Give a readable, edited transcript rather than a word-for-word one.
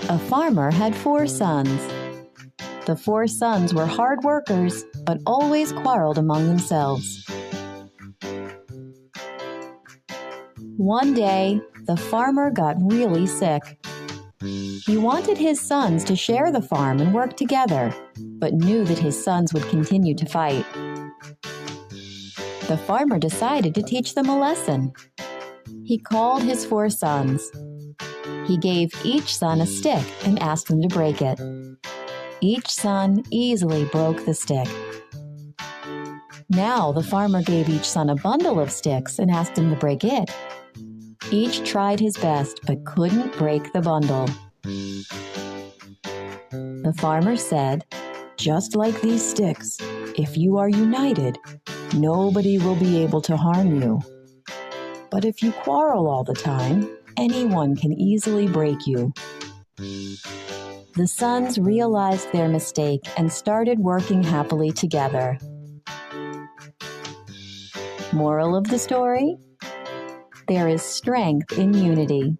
A farmer had 4 sons. The 4 sons were hard workers, but always quarreled among themselves. One day, the farmer got really sick. He wanted his sons to share the farm and work together, but knew that his sons would continue to fight. The farmer decided to teach them a lesson. He called his 4 sons. He gave each son a stick and asked them to break it. Each son easily broke the stick. Now the farmer gave each son a bundle of sticks and asked him to break it. Each tried his best but couldn't break the bundle. The farmer said, "Just like these sticks, if you are united, nobody will be able to harm you. But if you quarrel all the time, anyone can easily break you." The sons realized their mistake and started working happily together. Moral of the story? There is strength in unity.